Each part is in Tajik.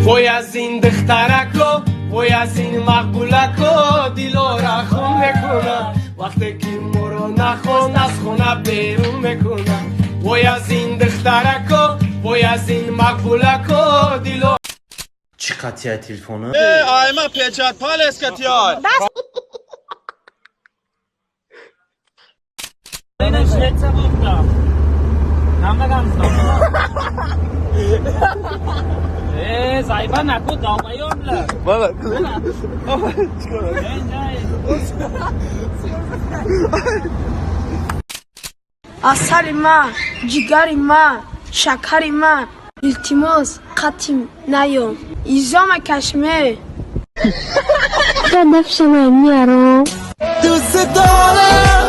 وای از این دخترکو وای از این مقبولکو دیلو را خون میکنم وقتی که مرو نخون از خونه بیرون میکنم وای از این دخترکو وای از این مقبولکو دیلو چی قطعه تلفونه؟ Ayma pečat paleska tjoj. Einen Schnitzer auf da. Haben wir ganz noch. Sayfa naku dalmayım la. Bana. асари ман ҷигари ман шакари ман илтимос қатим наём изома кашме гадафшама миаром دوست دارم.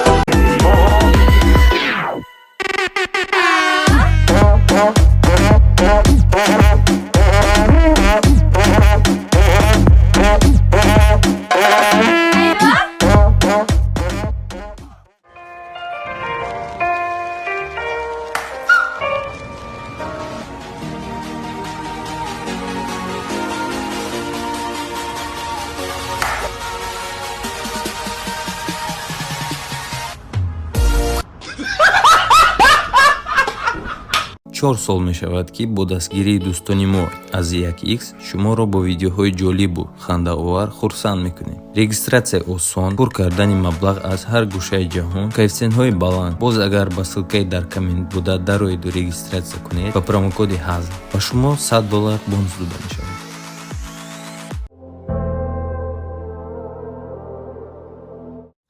چهار سال می شود که با دستگیری دوستان ما از 1x شما را با ویدیوهای جالب و خنده آور خرسند میکنیم. رجیستراسیای آسان، پر کردن مبلغ از هر گوشه جهان، کوفسین های بلند. باز اگر با سلکه در کامنت بوده دروید و رجیستراسیون کنید با پروموکد حذف و شما $100 بونус داده می شود.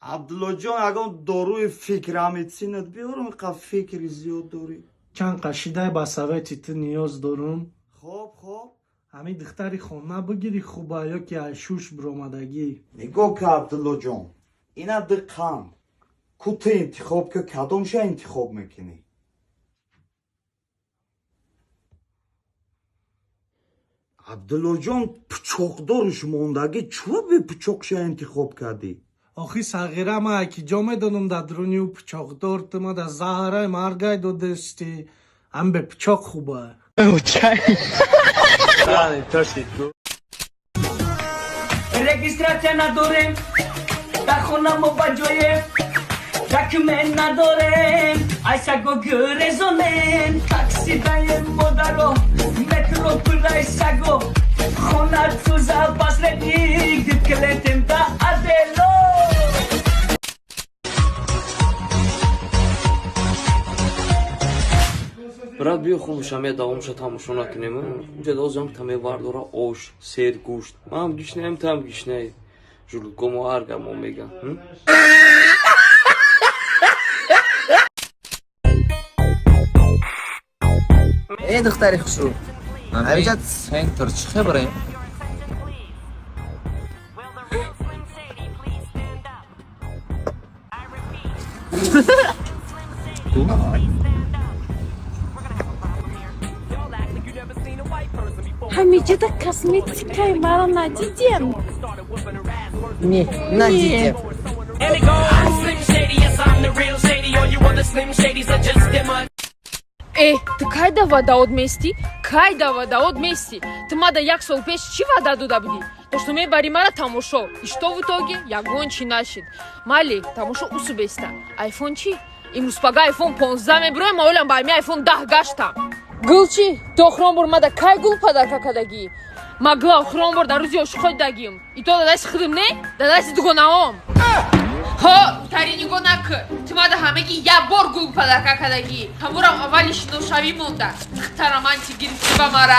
عبدالله جان اگر داروی فکر همیتسیند بیارم اینقدر فکر زیاد داری. چند قشیده با سویت تو نیاز دارم. خب همین دختری خونه بگیری خوبه یا که ایشوش برامدگی. نگاه که عبدالله جان اینا دقیقا کته انتخاب که کدامشه انتخاب میکنی؟ عبدالله جان پچاقدارش موندگی چوب به پچاقشه انتخاب کردی؟ آخی صغیره ما اکی جا میدونم در درونی و پچاقدار تو ما در زهره مرگای دادستی هم به پچاق خوبه. Registrația n-adorem, dar honam o bagioie. Dacă men n-adorem, hai să go gărezonem. Taxi dajem modalo, metro până-i sago. Honat fuza pasledik, dit keletem da adelo. برات بیا خاموشم یه دوامشو تماشا نکنیم اونجا دازم تمه وردارا آش سیر گوشت من هم گیشنه تم گیشنه جلوکم و هرگم هم میگم ای دختری خسرو همینجا سنگ تر چی خبره؟ ҳамиҷа да косметикаи маро надидем Не, надидем. Ты кайда вадаот мести? Кайда вадаот мести? Ты мада як сол пеш чи вада дуда буди? То, что мебари мара тамошо. И что в итоге? Ягон чи нашид. Мали, тамошо усу беста. Айфон чи? Имрус пага айфон 15 меброем, ма олям байми айфон 10 гаштам. Гулчи, то хромбор мада кай гул падарка кадаги? Ма глав хромбор да рузи ошхой дагим. И то дадаси хидим не? Дадаси дугонаом. ها تری نگاه نکن تو ماده همه گی یه بار گوگ پدرکه کدگی همورم اولیش نوشوی مونده دخترم انچی گرفتی با ماره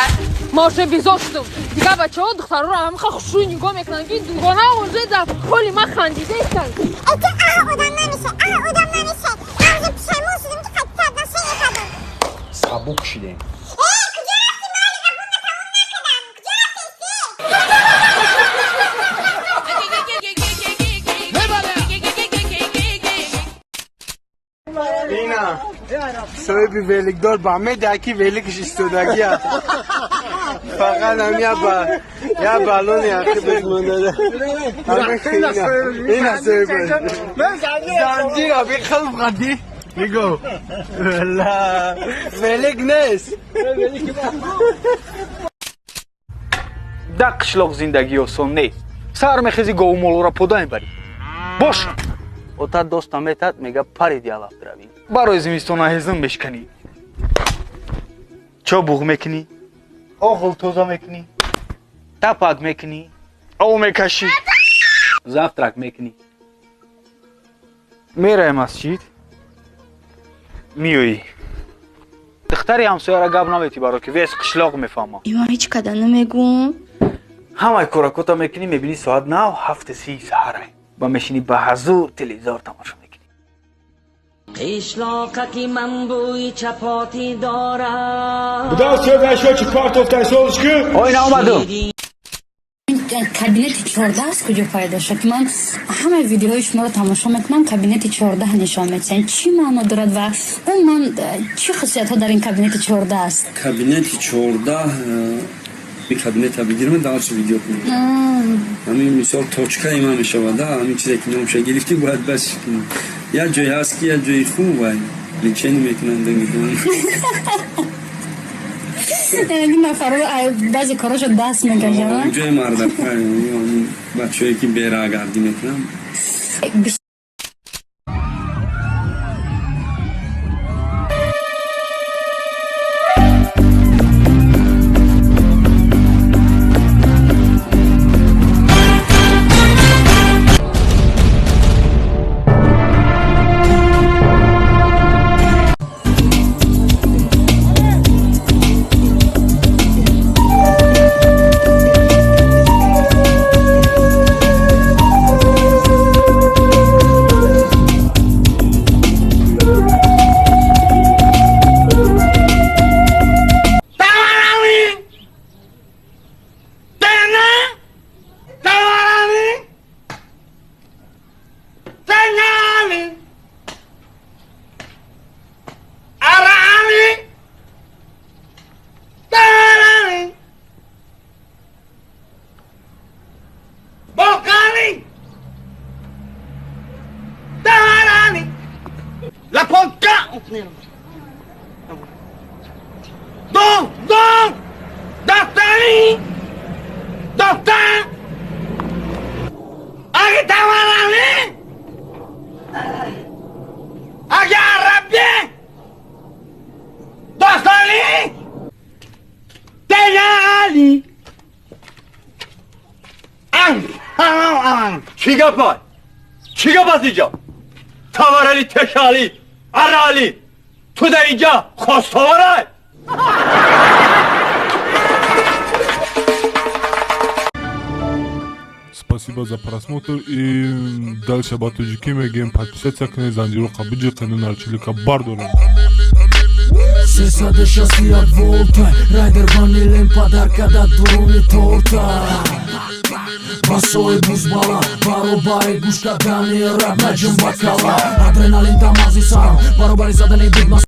ماشه بیزاشتم دیگه بچه ها دختر رو همه خوشوی نگاه میکنن که دوگانه اونجای در خالی من خندیده ایستن اگه آدم نمیشه من پیشایمون شدیم که خیلی کردن سه یکدن سبو کشیدیم اینا صاحبی ویلکدار با همه دکی ویلکش استودگی هست فقط هم یه بالون یکی بزمونده اینا صاحبی زنجیر آبی خلف قدی نگو والله ویلک نیست در قشلاق زندگی آسان نیست. سر میخیزی گاو را پدا میبری. باش. اوتا دوستم میتاد میگه پری دیالاب بروی. برای زمستون هزم بشکنی. چابوق میکنی؟ آغل توزا میکنی؟ تپاد میکنی؟ او میکشی؟ زفترک میکنی؟ میره مسجد؟ میوی. دختری همسایه را گپ نمیتی برای که ویس قشلاق میفهمه. ایما هیچ کدام نمیگم. همه کارا کوتا میکنی میبینی ساعت 9:07 سحره و میشینی به حضور تلویزیون تماشا میکنی. قشلاقکی من بوی چپاتی دارم. Kdo se vešao će kvartovtaj solčki? Oj, naomadum. کابینت 14 است کجا پیدا شد؟ من همه ویدیوهای شما رو تماشا میکنم، کابینت 14 نشان میدن. چی معنا دارد و اون من چی خاصیت ها در این کابینت 14 است؟ کابینت 14 این کابینت ها بگیرم در چه ویدیو کنیم. همین مثال توچکا ایمان میشود. همین چیزی که نمیشه گرفتی باید بس کنیم. یا جای هست که یا جای خوب وای. لیچنی میکنن دنگیدون. این نفر بعضی کاراشو دست میکشن. جای مردک های بچه‌ای که بیراگردی میکنن. La ponca! Don! Daftari! Daftar! Agi tawarani! Agi Arabia! Daftari! Teyali! چی گفت اینجا؟ تاورالی تشالی араلی تو در اینجا خواستاوره. Спасибо за просмотр и дальше батуджики мегем подписаться к Занжиру Кабиджи канал Чилика Бардора. Сесаде шасти от волта, райдер ванилен подарка да дуруни торта. Басой бузбала, баробари гушка дани раб наджим бакала. Адреналин тамази сарам, баробари задани бидмас.